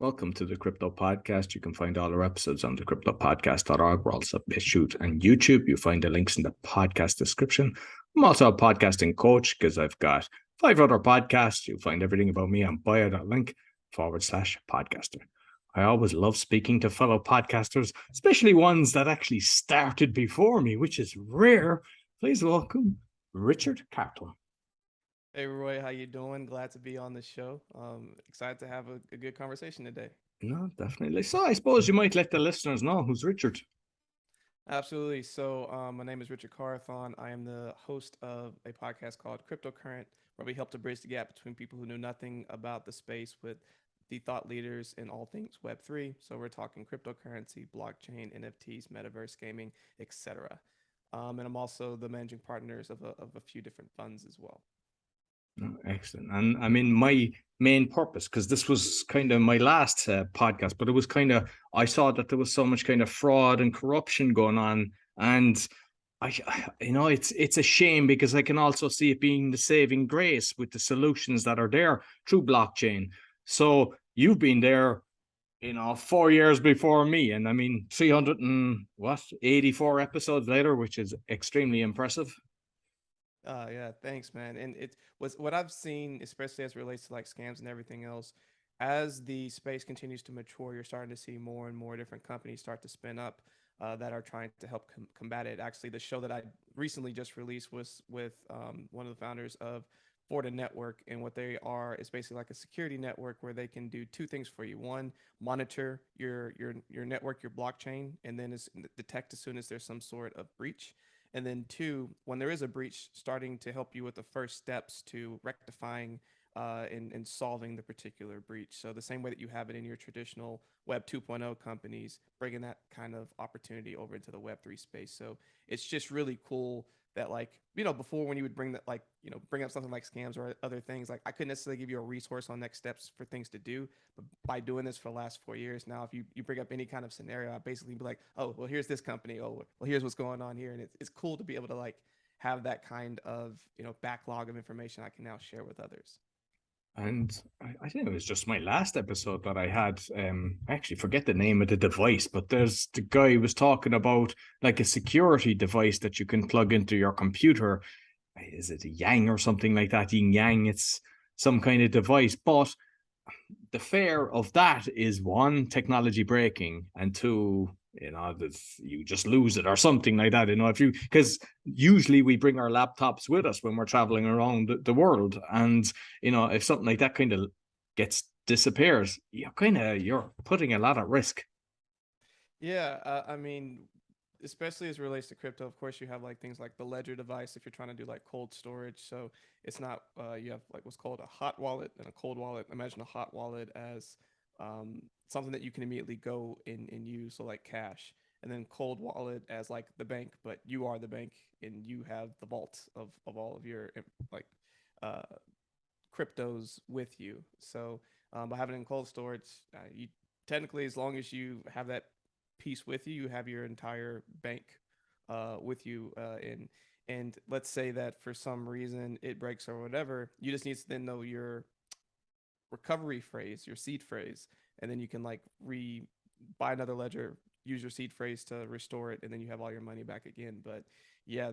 Welcome to the Crypto Podcast. You can find all our episodes on thecryptopodcast.org. We're also BitChute and YouTube. You find the links in the podcast description. I'm also a podcasting coach because I've got 5 other podcasts. You'll find everything about me on bio.link/podcaster. I always love speaking to fellow podcasters, especially ones that actually started before me, which is rare. Please welcome Richard Carthon. Hey Roy, how you doing? Glad to be on the show. Excited to have a good conversation today. No, definitely. So I suppose you might let the listeners know who's Richard. Absolutely. So my name is Richard Carthon. I am the host of a podcast called Cryptocurrent, where we help to bridge the gap between people who knew nothing about the space with the thought leaders in all things Web3. So we're talking cryptocurrency, blockchain, NFTs, metaverse gaming, etc. And I'm also the managing partners of a few different funds as well. Oh, excellent. And I mean, my main purpose, because this was kind of my last podcast, but it was kind of, I saw that there was so much kind of fraud and corruption going on. And it's a shame because I can also see it being the saving grace with the solutions that are there through blockchain. So you've been there, 4 years before me. And I mean, 300 and what, 84 episodes later, which is extremely impressive. Yeah, thanks, man. And it was what I've seen, especially as it relates to like scams and everything else. As the space continues to mature, you're starting to see more and more different companies start to spin up that are trying to help combat it. Actually, the show that I recently just released was with one of the founders of Forta Network, and what they are is basically like a security network where they can do two things for you. One, monitor your network, your blockchain, and then detect as soon as there's some sort of breach. And then two, when there is a breach, starting to help you with the first steps to rectifying and solving the particular breach. So the same way that you have it in your traditional Web 2.0 companies, bringing that kind of opportunity over into the Web 3 space. So it's just really cool that before when you would bring that bring up something like scams or other things, like I couldn't necessarily give you a resource on next steps for things to do, but by doing this for the last 4 years now, if you bring up any kind of scenario, I basically be like, oh well, here's this company, oh well, here's what's going on here. And it's cool to be able to like have that kind of backlog of information I can now share with others. And I think it was just my last episode that I had. I actually forget the name of the device, but there's the guy was talking about like a security device that you can plug into your computer. Is it a Yang or something like that? Yin Yang, it's some kind of device. But the fear of that is one, technology breaking, and two, that you just lose it or something like that. If you, because usually we bring our laptops with us when we're traveling around the world, and if something like that kind of gets disappears, you're putting a lot at risk. Yeah, I mean, especially as it relates to crypto, of course, you have like things like the Ledger device if you're trying to do like cold storage. So it's not, you have like what's called a hot wallet and a cold wallet. Imagine a hot wallet as something that you can immediately go and use, so like cash. And then cold wallet as like the bank, but you are the bank and you have the vault of all of your like uh, cryptos with you. So by having it in cold storage, you technically, as long as you have that piece with you, you have your entire bank with you. And let's say that for some reason it breaks or whatever, you just need to then know your recovery phrase, your seed phrase, and then you can like buy another ledger, use your seed phrase to restore it, and then you have all your money back again. But yeah,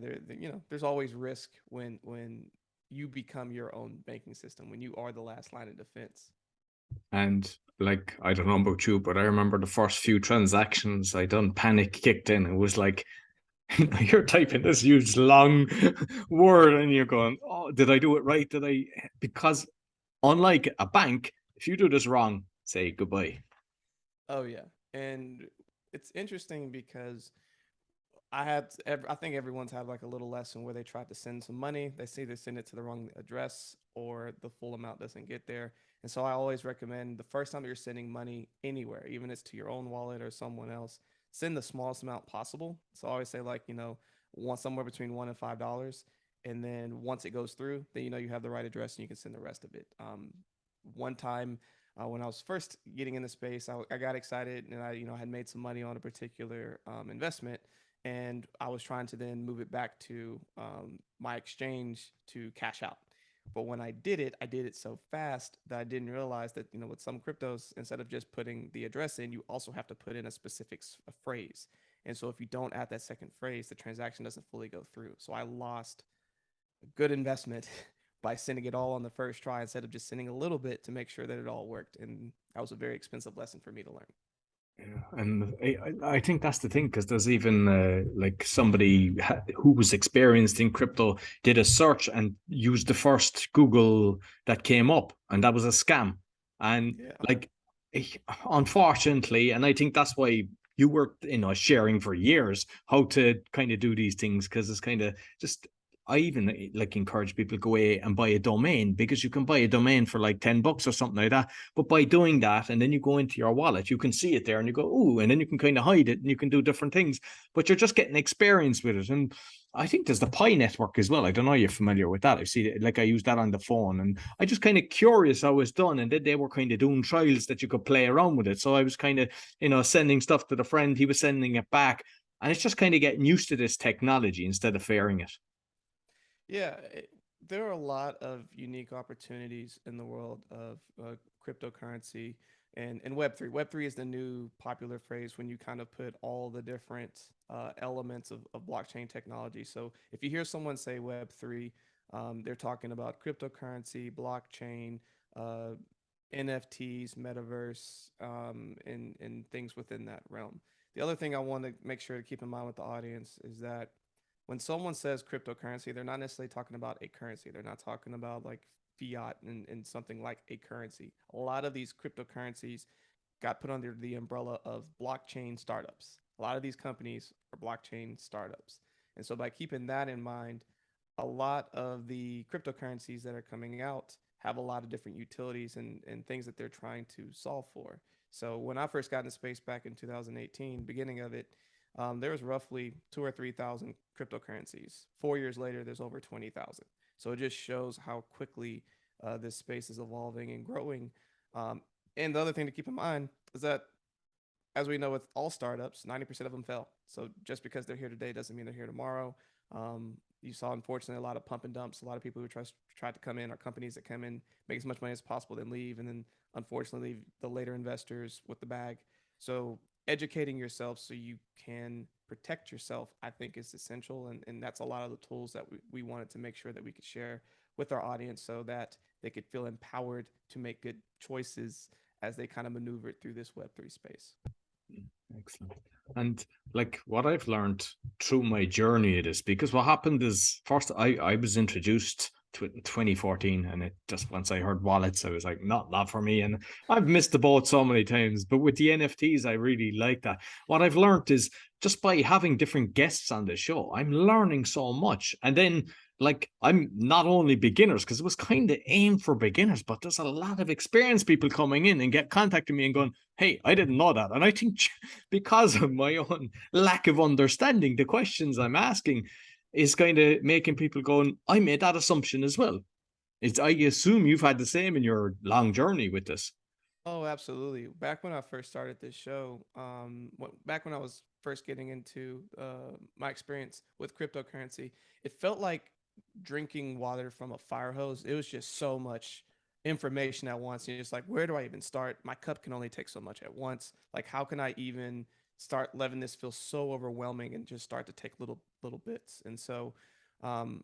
there's always risk when you become your own banking system, when you are the last line of defense. And like, I don't know about you, but I remember the first few transactions I done, panic kicked in. It was like, you're typing this huge long word and you're going, oh, did I do it right? Did I? Because unlike a bank, if you do this wrong, say goodbye. Oh yeah, and it's interesting because I think everyone's had like a little lesson where they tried to send some money. They say they send it to the wrong address or the full amount doesn't get there. And so I always recommend the first time that you're sending money anywhere, even if it's to your own wallet or someone else, send the smallest amount possible. So I always say like, want somewhere between $1 and $5. And then once it goes through, then you have the right address and you can send the rest of it. One time when I was first getting into space, I got excited and I had made some money on a particular investment, and I was trying to then move it back to my exchange to cash out. But when I did it so fast that I didn't realize that, you know, with some cryptos, instead of just putting the address in, you also have to put in a specific a phrase. And so if you don't add that second phrase, the transaction doesn't fully go through. So I lost a good investment by sending it all on the first try instead of just sending a little bit to make sure that it all worked. And that was a very expensive lesson for me to learn. Yeah, and I think that's the thing because there's even like somebody who was experienced in crypto did a search and used the first Google that came up, and that was a scam. And Yeah. like, eh, unfortunately, and I think that's why you were, sharing for years how to kind of do these things because it's kind of just. I even like encourage people to go away and buy a domain because you can buy a domain for like $10 or something like that. But by doing that, and then you go into your wallet, you can see it there and you go, ooh, and then you can kind of hide it and you can do different things. But you're just getting experience with it. And I think there's the Pi network as well. I don't know if you're familiar with that. I see it, like I use that on the phone. And I just kind of curious how it's done. And then they were kind of doing trials that you could play around with it. So I was kind of, sending stuff to the friend, he was sending it back. And it's just kind of getting used to this technology instead of fearing it. Yeah, there are a lot of unique opportunities in the world of cryptocurrency and Web3. Web3 is the new popular phrase when you kind of put all the different elements of blockchain technology. So if you hear someone say Web3, they're talking about cryptocurrency, blockchain, uh, NFTs, metaverse, and things within that realm. The other thing I want to make sure to keep in mind with the audience is that when someone says cryptocurrency, they're not necessarily talking about a currency. They're not talking about like fiat and something like a currency. A lot of these cryptocurrencies got put under the umbrella of blockchain startups. A lot of these companies are blockchain startups. And so by keeping that in mind, a lot of the cryptocurrencies that are coming out have a lot of different utilities and things that they're trying to solve for. So when I first got into space back in 2018, beginning of it, there was roughly 2 or 3 thousand cryptocurrencies. 4 years later, there's over 20,000. So it just shows how quickly this space is evolving and growing. Um, and the other thing to keep in mind is that, as we know with all startups, 90% of them fail. So just because they're here today doesn't mean they're here tomorrow. You saw, unfortunately, a lot of pump and dumps. A lot of people who tried to come in are companies that come in, make as much money as possible, then leave, and then unfortunately the later investors with the bag. So educating yourself so you can protect yourself, I think, is essential, and that's a lot of the tools that we wanted to make sure that we could share with our audience so that they could feel empowered to make good choices as they kind of maneuver through this Web3 space. Excellent. And like what I've learned through my journey it is because what happened is first I was introduced to it in 2014 and it just once I heard wallets, I was like, not for me. And I've missed the boat so many times. But with the NFTs, I really like that. What I've learned is just by having different guests on the show, I'm learning so much. And then like I'm not only beginners because it was kind of aimed for beginners, but there's a lot of experienced people coming in and get contacting me and going, hey, I didn't know that. And I think because of my own lack of understanding, the questions I'm asking is kind of making people going, I made that assumption as well. It's, I assume you've had the same in your long journey with this. Oh, absolutely. Back when I first started this show, back when I was first getting into my experience with cryptocurrency, it felt like drinking water from a fire hose. It was just so much information at once. And you're just like, where do I even start? My cup can only take so much at once. Like, how can I even start letting this feel so overwhelming and just start to take little bits? And so, um,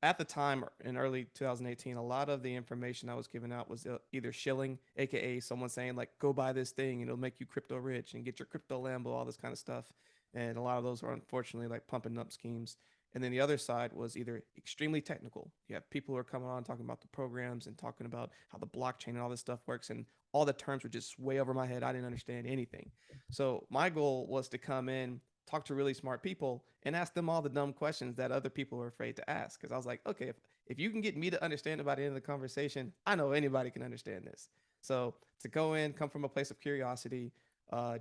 at the time in early 2018, a lot of the information I was giving out was either shilling, aka someone saying like, "Go buy this thing and it'll make you crypto rich and get your crypto Lambo," all this kind of stuff. And a lot of those are unfortunately like pumping up schemes. And then the other side was either extremely technical. You have people who are coming on talking about the programs and talking about how the blockchain and all this stuff works, and all the terms were just way over my head. I didn't understand anything. So my goal was to come in, talk to really smart people and ask them all the dumb questions that other people are afraid to ask. Because I was like, okay, if you can get me to understand by the end of the conversation, I know anybody can understand this. So to go in, come from a place of curiosity,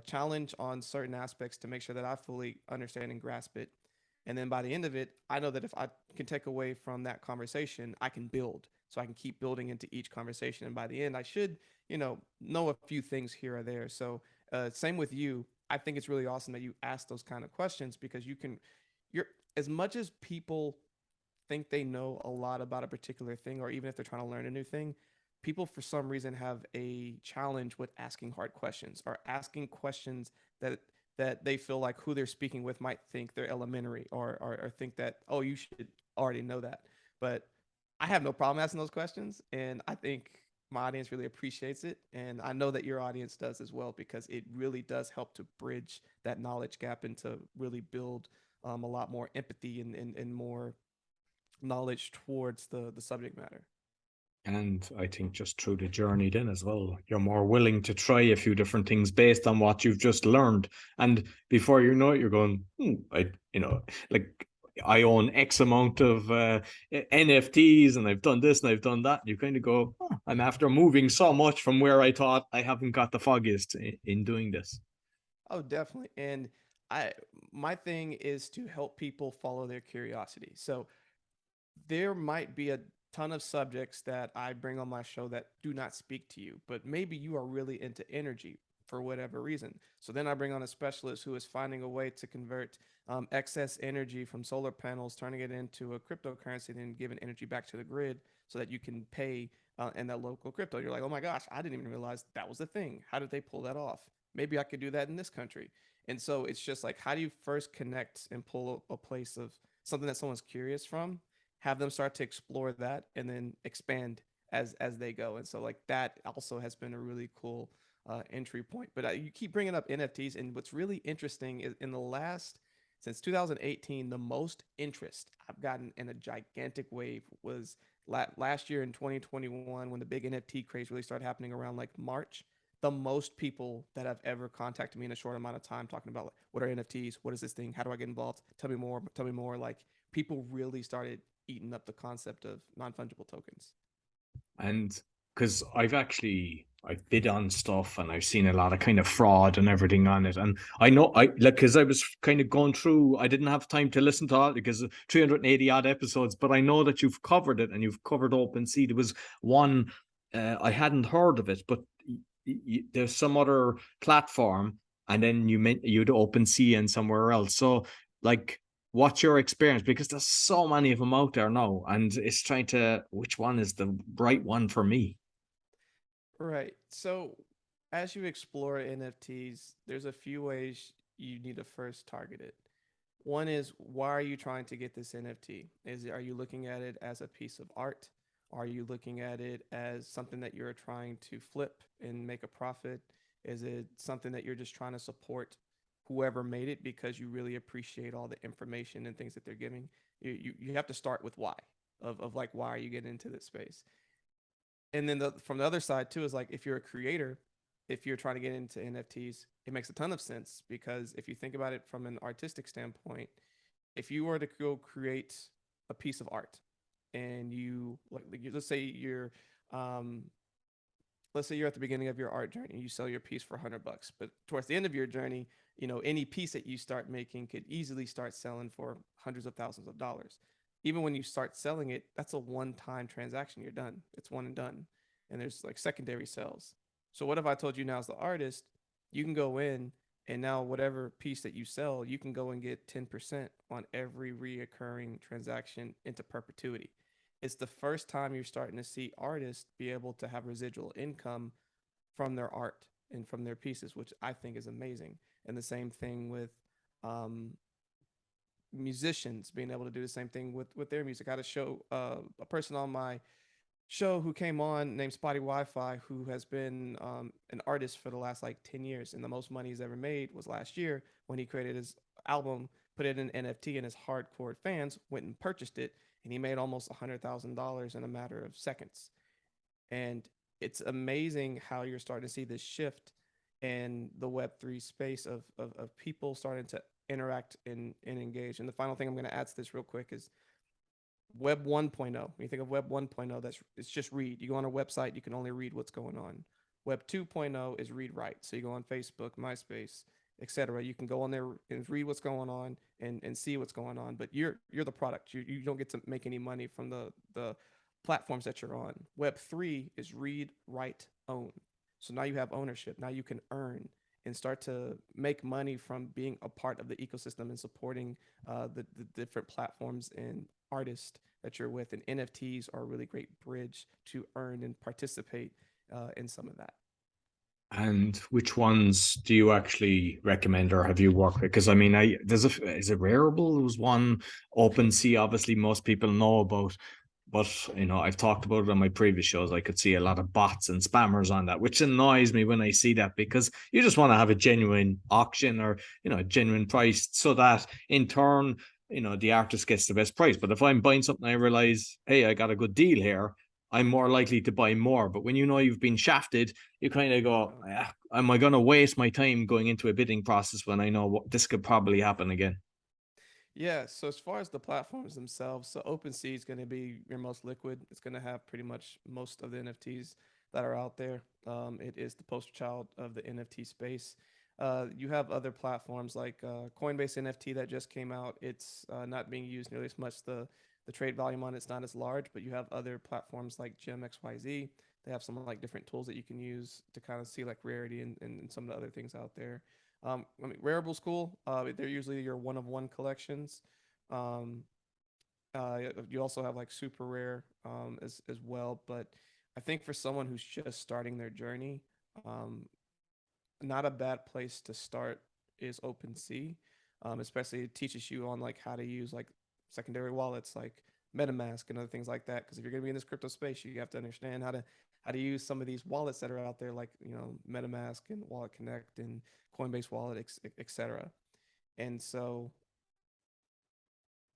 challenge on certain aspects to make sure that I fully understand and grasp it. And then by the end of it, I know that if I can take away from that conversation, I can build. So I can keep building into each conversation. And by the end, I should, know a few things here or there. So same with you. I think it's really awesome that you ask those kind of questions because you're as much as people think they know a lot about a particular thing, or even if they're trying to learn a new thing, people for some reason have a challenge with asking hard questions, or asking questions that they feel like who they're speaking with might think they're elementary, or think that, oh, you should already know that. But I have no problem asking those questions, and I think my audience really appreciates it, and I know that your audience does as well, because it really does help to bridge that knowledge gap and to really build a lot more empathy and more knowledge towards the subject matter. And I think just through the journey then as well, you're more willing to try a few different things based on what you've just learned. And before you know it, you're going, like I own X amount of NFTs and I've done this and I've done that. You kind of go, oh, I'm after moving so much from where I thought I haven't got the foggiest in doing this. Oh, definitely. And I my thing is to help people follow their curiosity. So there might be a ton of subjects that I bring on my show that do not speak to you, but maybe you are really into energy for whatever reason. So then I bring on a specialist who is finding a way to convert excess energy from solar panels, turning it into a cryptocurrency, and then giving energy back to the grid so that you can pay in that local crypto. You're like, oh my gosh, I didn't even realize that was a thing. How did they pull that off? Maybe I could do that in this country. And so it's just like, how do you first connect and pull a place of something that someone's curious from, have them start to explore that, and then expand as they go. And so like that also has been a really cool entry point. But you keep bringing up NFTs, and what's really interesting is in the last since 2018, the most interest I've gotten in a gigantic wave was last year in 2021, when the big NFT craze really started happening around like March. The most people that have ever contacted me in a short amount of time talking about like, what are NFTs? What is this thing? How do I get involved? Tell me more. Tell me more. Like, people really started eating up the concept of non-fungible tokens. And because I've bid on stuff and I've seen a lot of kind of fraud and everything on it. And I know I like, because I was kind of going through, I didn't have time to listen to all because 380 odd episodes, but I know that you've covered it and you've covered OpenSea. There was one, I hadn't heard of it, but there's some other platform, and then you'd OpenSea and somewhere else. So like, what's your experience? Because there's so many of them out there now, and it's trying to, which one is the right one for me? Right. So as you explore NFTs, there's a few ways you need to first target it. One is, why are you trying to get this NFT? Are you looking at it as a piece of art? Are you looking at it as something that you're trying to flip and make a profit? Is it something that you're just trying to support whoever made it because you really appreciate all the information and things that they're giving? You have to start with why, of like, why are you getting into this space? And then from the other side too is like, if you're a creator, if you're trying to get into NFTs, it makes a ton of sense, because if you think about it from an artistic standpoint, if you were to go create a piece of art, and let's say um, you're at the beginning of your art journey, you sell your piece for $100, but towards the end of your journey, any piece that you start making could easily start selling for hundreds of thousands of dollars. Even when you start selling it, that's a one-time transaction. You're done. It's one and done. And there's like secondary sales. So what if I told you, now as the artist, you can go in, and now whatever piece that you sell, you can go and get 10% on every reoccurring transaction into perpetuity. It's the first time you're starting to see artists be able to have residual income from their art and from their pieces, which I think is amazing. And the same thing with um, musicians being able to do the same thing with their music. I had a person on my show who came on named Spotty Wi-Fi, who has been an artist for the last like 10 years, and the most money he's ever made was last year when he created his album, put it in NFT, and his hardcore fans went and purchased it, and he made almost $100,000 in a matter of seconds. And it's amazing how you're starting to see this shift in the Web3 space of people starting to interact and engage. And the final thing I'm going to add to this real quick is Web 1.0. When you think of Web 1.0, it's just read. You go on a website, you can only read what's going on. Web 2.0 is read write. So you go on Facebook, MySpace, etc. You can go on there and read what's going on and see what's going on. But you're the product. You don't get to make any money from the platforms that you're on. Web 3 is read, write, own. So now you have ownership. Now you can earn and start to make money from being a part of the ecosystem and supporting the different platforms and artists that you're with, and NFTs are a really great bridge to earn and participate in some of that. And which ones do you actually recommend or have you worked with? Because I mean, is it Rarible? There was one. OpenSea, obviously most people know about, but I've talked about it on my previous shows. I could see a lot of bots and spammers on that, which annoys me when I see that, because you just want to have a genuine auction, or a genuine price, so that in turn, the artist gets the best price. But if I'm buying something, I realize, hey, I got a good deal here, I'm more likely to buy more. But when you've been shafted, you kind of go, am I going to waste my time going into a bidding process when I know what this could probably happen again? Yeah, so as far as the platforms themselves, so OpenSea is going to be your most liquid. It's going to have pretty much most of the NFTs that are out there. It is the poster child of the NFT space. You have other platforms like Coinbase NFT that just came out. It's not being used nearly as much. The trade volume on it's not as large, but you have other platforms like Gem XYZ. They have some like different tools that you can use to kind of see like rarity and some of the other things out there. I mean, Rarible's cool. They're usually your one of one collections. Um, you also have like super rare as well. But I think for someone who's just starting their journey, um, not a bad place to start is OpenSea. Especially it teaches you on like how to use like secondary wallets like MetaMask and other things like that. Because if you're gonna be in this crypto space, you have to understand how to use some of these wallets that are out there, like MetaMask and Wallet Connect and Coinbase Wallet, etc. And so,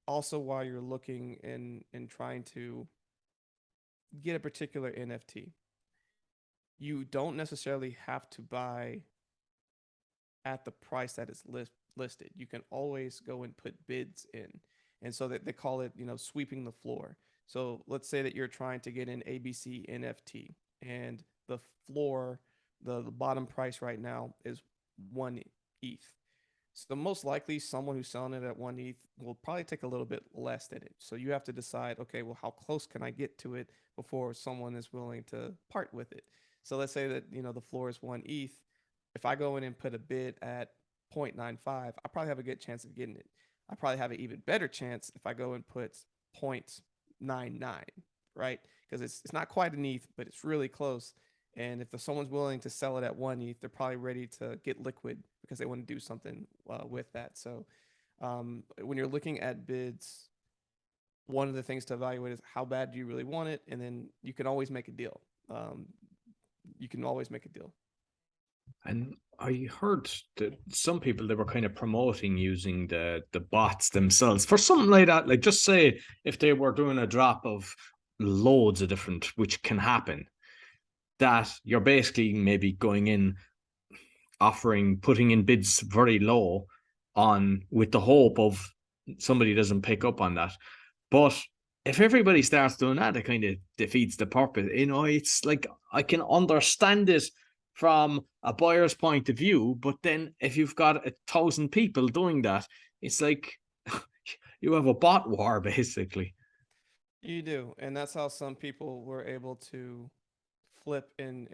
also while you're looking and trying to get a particular NFT, you don't necessarily have to buy at the price that is listed. You can always go and put bids in. And so that they call it, sweeping the floor. So let's say that you're trying to get an ABC NFT and the floor, the bottom price right now is 1 ETH. So most likely someone who's selling it at 1 ETH will probably take a little bit less than it. So you have to decide, okay, well, how close can I get to it before someone is willing to part with it? So let's say that, the floor is 1 ETH. If I go in and put a bid at 0.95, I probably have a good chance of getting it. I probably have an even better chance if I go and put 0.99, right? Because it's not quite an ETH, but it's really close. And if someone's willing to sell it at 1 ETH, they're probably ready to get liquid because they want to do something with that. So when you're looking at bids, one of the things to evaluate is how bad do you really want it, and then you can always make a deal. You can always make a deal. And I heard that some people, they were kind of promoting using the bots themselves for something like that. Like, just say if they were doing a drop of loads of different, which can happen, that you're basically maybe going in, putting in bids very low on, with the hope of somebody doesn't pick up on that. But if everybody starts doing that, it kind of defeats the purpose. It's like, I can understand it from a buyer's point of view, but then if you've got 1,000 people doing that, it's like you have a bot war basically. You do, and that's how some people were able to flip and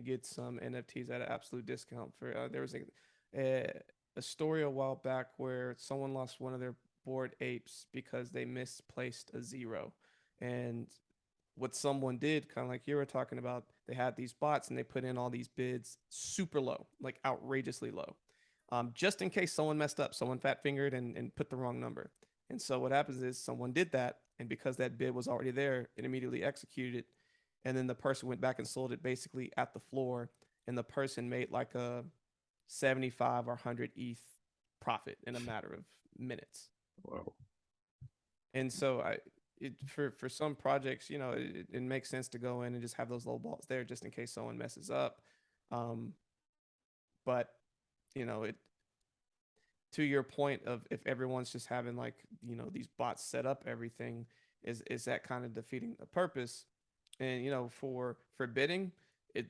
get some NFTs at an absolute discount. For there was a story a while back where someone lost one of their bored apes because they misplaced a zero, and what someone did, kind of like you were talking about, they had these bots and they put in all these bids super low, like outrageously low, just in case someone messed up, someone fat fingered and put the wrong number. And so what happens is someone did that, and because that bid was already there, it immediately executed it, and then the person went back and sold it basically at the floor, and the person made like a 75 or 100 ETH profit in a matter of minutes. Wow. And so for some projects, it makes sense to go in and just have those low balls there just in case someone messes up. Um, but it, to your point of, if everyone's just having like these bots set up everything, is that kind of defeating the purpose? And for bidding, it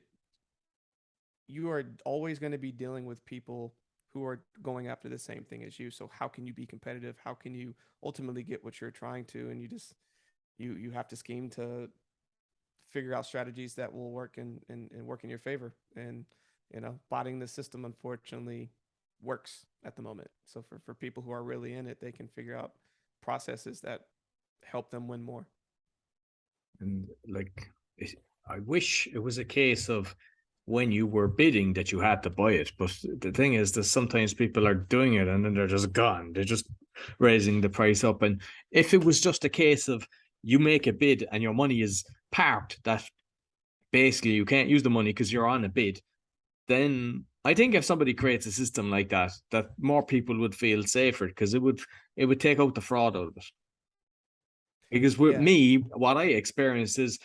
you are always going to be dealing with people who are going after the same thing as you. So how can you be competitive? How can you ultimately get what you're trying to? And you have to scheme to figure out strategies that will work and work in your favor. And botting the system unfortunately works at the moment. So for people who are really in it, they can figure out processes that help them win more. And like, I wish it was a case of when you were bidding that you had to buy it. But the thing is that sometimes people are doing it and then they're just gone. They're just raising the price up. And if it was just a case of you make a bid and your money is parked, that basically you can't use the money because you're on a bid, then I think if somebody creates a system like that, that more people would feel safer because it would take out the fraud out of it. Because with Yeah, me, what I experienced is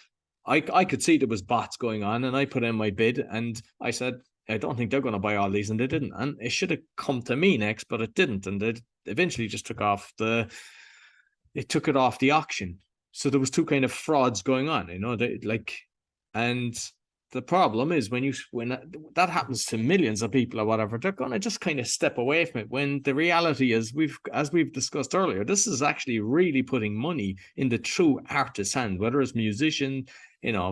I could see there was bots going on, and I put in my bid, and I said, I don't think they're going to buy all these, and they didn't. And it should have come to me next, but it didn't, and it eventually just took it off the auction. So there was two kind of frauds going on, and the problem is when that happens to millions of people or whatever, they're going to just kind of step away from it. When the reality is, as we've discussed earlier, this is actually really putting money in the true artist's hand, whether it's musician,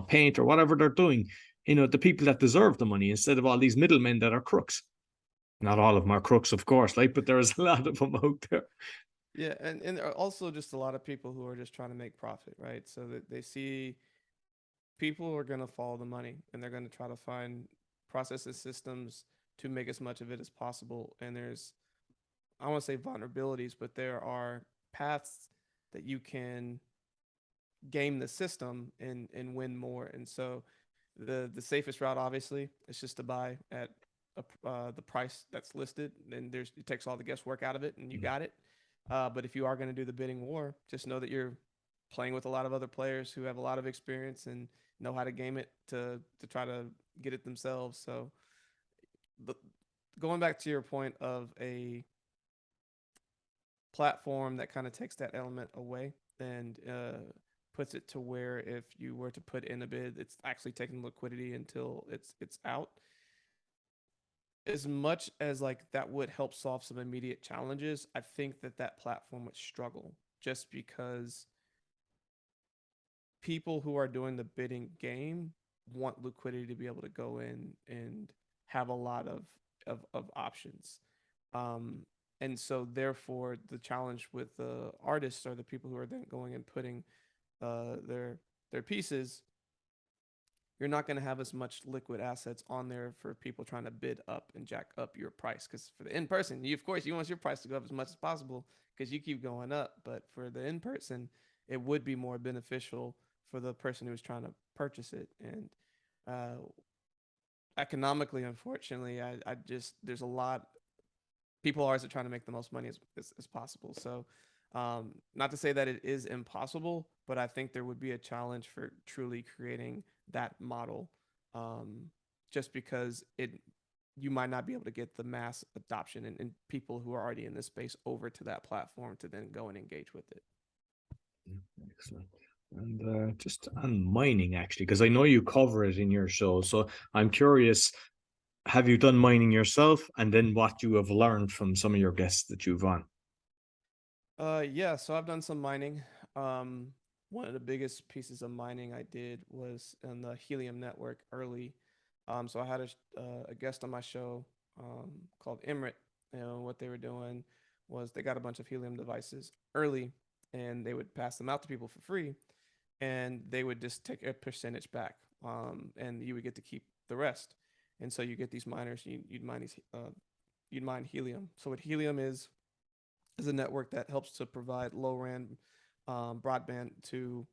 paint or whatever they're doing. The people that deserve the money instead of all these middlemen that are crooks. Not all of them are crooks, of course, but there's a lot of them out there. yeah, and there are also just a lot of people who are just trying to make profit, right? So that they see people are going to follow the money and they're going to try to find processes, systems to make as much of it as possible. And there's, I want to say vulnerabilities, but there are paths that you can game the system and win more. And so the safest route, obviously, is just to buy at the price that's listed. And it takes all the guesswork out of it, and you got it. But if you are going to do the bidding war, just know that you're playing with a lot of other players who have a lot of experience and know how to game it to try to get it themselves. So, the, going back to your point of a platform that kind of takes that element away and puts it to where if you were to put in a bid, it's actually taking liquidity until it's out. As much as like that would help solve some immediate challenges, I think that platform would struggle just because people who are doing the bidding game want liquidity to be able to go in and have a lot of options. Um, and so therefore the challenge with the artists or the people who are then going and putting their pieces, you're not going to have as much liquid assets on there for people trying to bid up and jack up your price. Because for the in person, you of course you want your price to go up as much as possible because you keep going up. But for the in person, it would be more beneficial for the person who's trying to purchase it. And uh, economically, unfortunately, I just there's a lot people always are trying to make the most money as possible. So, not to say that it is impossible, but I think there would be a challenge for truly creating that model, um, just because you might not be able to get the mass adoption and people who are already in this space over to that platform to then go and engage with it. Excellent. And just on mining, actually, because I know you cover it in your show. So I'm curious, have you done mining yourself? And then what you have learned from some of your guests that you've on? Yeah, so I've done some mining. Um, One of the biggest pieces of mining I did was in the Helium network early. So I had a guest on my show called Emrit. What they were doing was they got a bunch of Helium devices early, and they would pass them out to people for free, and they would just take a percentage back, and you would get to keep the rest. And so you get these miners, you'd mine Helium. So what Helium is a network that helps to provide low RAN broadband to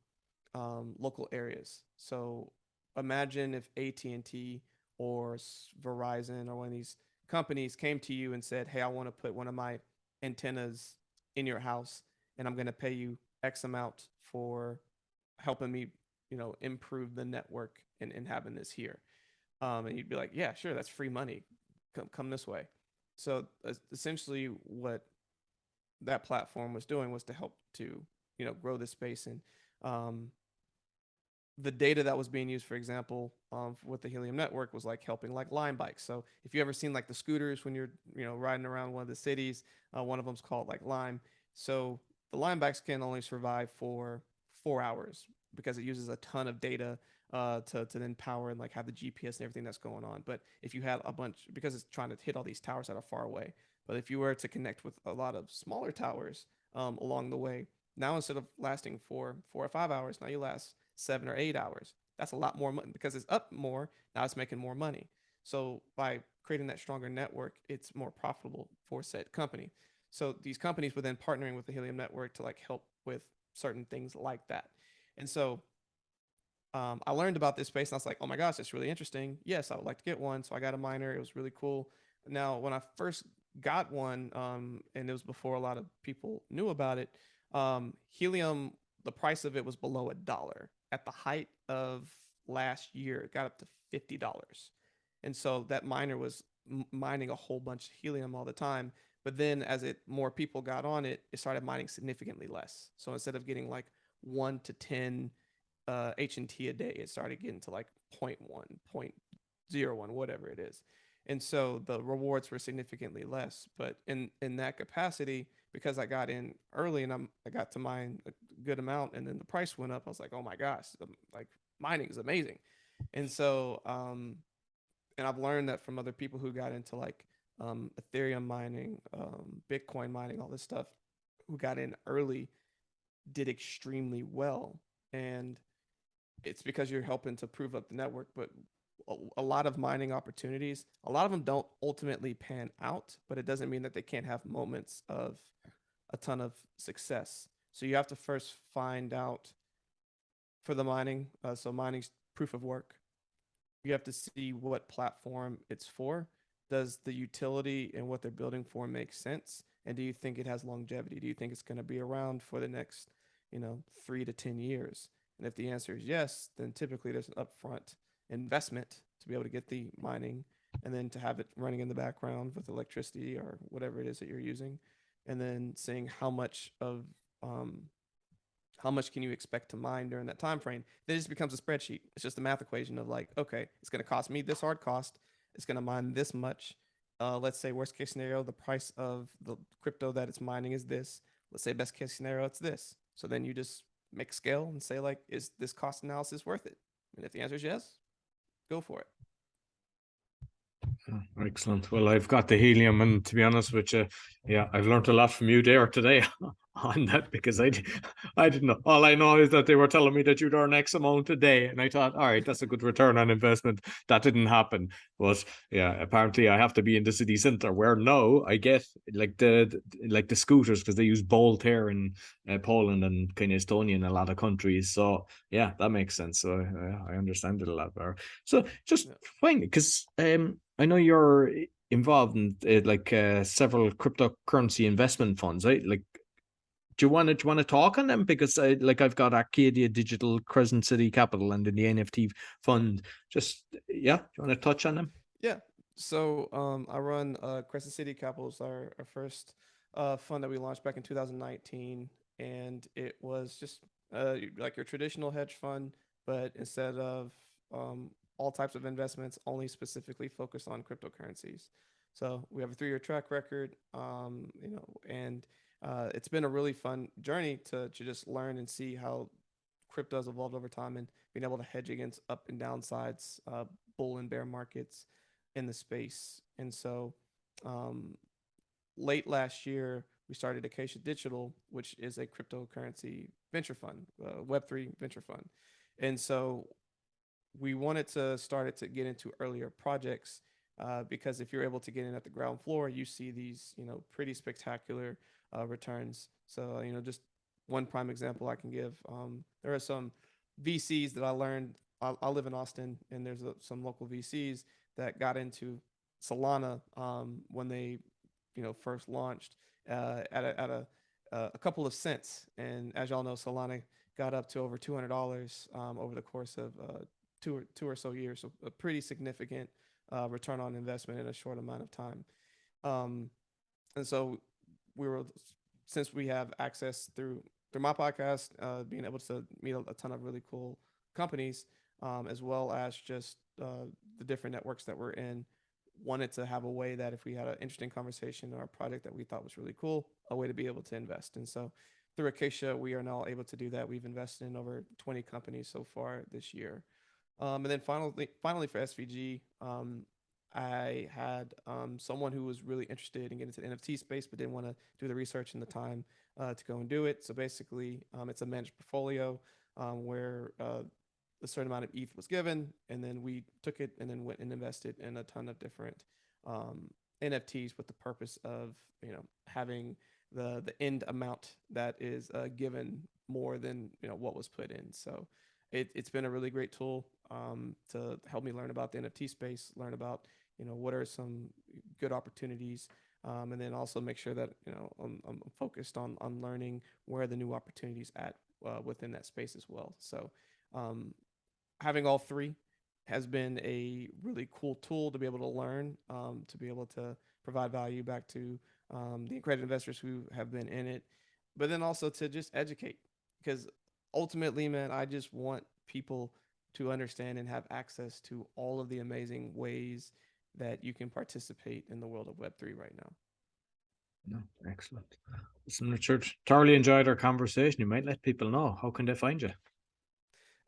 local areas. So imagine if AT&T or Verizon or one of these companies came to you and said, "Hey, I want to put one of my antennas in your house, and I'm going to pay you X amount for helping me, improve the network and having this here." And you'd be like, "Yeah, sure, that's free money. Come this way." So essentially, what that platform was doing was to help to grow this space. And um, the data that was being used, for example, with the Helium network was like helping like Lime bikes. So if you ever seen like the scooters when you're riding around one of the cities, one of them's called like Lime. So the Lime bikes can only survive for 4 hours because it uses a ton of data to then power and like have the GPS and everything that's going on. But if you had a bunch, because it's trying to hit all these towers that are far away, but if you were to connect with a lot of smaller towers along the way, now instead of lasting for 4 or 5 hours, now you last 7 or 8 hours. That's a lot more money because it's up more. Now it's making more money. So by creating that stronger network, it's more profitable for said company. So these companies were then partnering with the Helium network to like help with certain things like that. And so I learned about this space and I was like, oh my gosh, it's really interesting. Yes, I would like to get one. So I got a miner. It was really cool. Now, when I first got one, and it was before a lot of people knew about it, Helium, the price of it was below $1. At the height of last year, it got up to $50. And so that miner was mining a whole bunch of Helium all the time. But then as it more people got on it, it started mining significantly less. So instead of getting like 1 to 10 H&T a day, it started getting to like zero point 0.1, 0.01, whatever it is. And so the rewards were significantly less. But in that capacity, because I got in early and I got to mine a good amount, and then the price went up, I was like, oh my gosh, like mining is amazing. And so and I've learned that from other people who got into like Ethereum mining, Bitcoin mining, all this stuff, who got in early did extremely well. And it's because you're helping to prove up the network. But a lot of mining opportunities, a lot of them don't ultimately pan out, but it doesn't mean that they can't have moments of a ton of success. So you have to first find out for the mining. So mining's proof of work. You have to see what platform it's for. Does the utility and what they're building for make sense? And do you think it has longevity? Do you think it's going to be around for the next, 3 to 10 years? And if the answer is yes, then typically there's an upfront investment to be able to get the mining and then to have it running in the background with electricity or whatever it is that you're using. And then seeing um, how much can you expect to mine during that time frame. Then it just becomes a spreadsheet. It's just a math equation of like, okay, it's going to cost me this hard cost. It's going to mine this much. Let's say worst case scenario, the price of the crypto that it's mining is this. Let's say best case scenario, it's this. So then you just make a scale and say like, is this cost analysis worth it? And if the answer is yes, go for it. Excellent. Well, I've got the helium, and to be honest with you, yeah, I've learned a lot from you there today on that because I didn't know. All I know is that they were telling me that you'd earn X amount a day, and I thought, all right, that's a good return on investment. That didn't happen, but yeah, apparently I have to be in the city center where now I get like the scooters because they use Bolt here in Poland and kind of Estonia in a lot of countries. So yeah, that makes sense. So I understand it a lot better. So just Yeah. finally, because I know you're involved in several cryptocurrency investment funds, right? Like, do you want to talk on them? Because I've got Acacia Digital, Crescent City Capital, and then the NFT fund. Just yeah, do you want to touch on them? Yeah. So I run Crescent City Capital. Is our first fund that we launched back in 2019, and it was just like your traditional hedge fund, but instead of all types of investments, only specifically focused on cryptocurrencies. So we have a 3-year track record, and it's been a really fun journey to just learn and see how crypto has evolved over time and being able to hedge against up and down sides, bull and bear markets in the space. And so um, late last year, we started Acacia Digital, which is a cryptocurrency venture fund, Web3 venture fund. And so we wanted to start it to get into earlier projects because if you're able to get in at the ground floor, you see these, pretty spectacular returns. So, just one prime example I can give. There are some VCs that I learned. I live in Austin, and there's some local VCs that got into Solana when they, first launched at a couple of cents. And as y'all know, Solana got up to over $200 over the course of two or so years. So a pretty significant return on investment in a short amount of time. Um, and so we were, since we have access through my podcast, being able to meet a ton of really cool companies, as well as just the different networks that we're in, wanted to have a way that if we had an interesting conversation or a project that we thought was really cool, a way to be able to invest. And so through Acacia, we are now able to do that. We've invested in over 20 companies so far this year. And then finally for SVG, I had someone who was really interested in getting into the NFT space, but didn't want to do the research and the time to go and do it. So basically, it's a managed portfolio. where a certain amount of ETH was given, and then we took it and then went and invested in a ton of different NFTs with the purpose of having the end amount that is given more than what was put in. So it's been a really great tool to help me learn about the NFT space, learn about what are some good opportunities, and then also make sure that I'm focused on learning where the new opportunities at within that space as well. So having all three has been a really cool tool to be able to learn, to be able to provide value back to the accredited investors who have been in it, but then also to just educate. Because ultimately, man, I just want people to understand and have access to all of the amazing ways that you can participate in the world of Web3 right now. No, excellent. Listen, Richard, thoroughly enjoyed our conversation. You might let people know, how can they find you?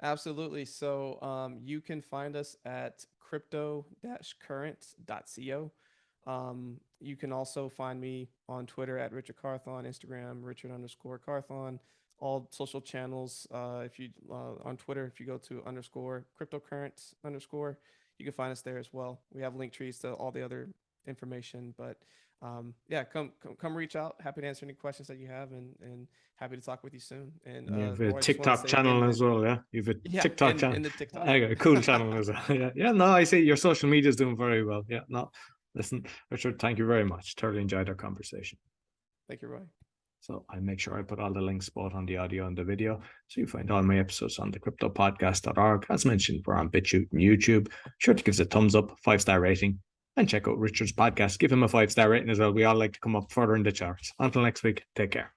Absolutely. So you can find us at crypto-current.co. You can also find me on Twitter at Richard Carthon, Instagram, Richard_Carthon, all social channels. If you on Twitter, if you go to _cryptocurrent_, you can find us there as well. We have link trees to all the other information, but yeah, come reach out. Happy to answer any questions that you have, and happy to talk with you soon. And You have a Roy, I just want to TikTok say channel again, as well, yeah? You have a yeah, TikTok channel. in the TikTok. A cool channel as well. Yeah, yeah. No, I see your social media is doing very well. Yeah, no. Listen, Richard, thank you very much. Thoroughly enjoyed our conversation. Thank you, Roy. So I'll make sure I put all the links both on the audio and the video. So you find all my episodes on thecryptopodcast.org. As mentioned, we're on BitChute and YouTube. Sure to give us a thumbs up, 5-star rating, and check out Richard's podcast. Give him a 5-star rating as well. We all like to come up further in the charts. Until next week, take care.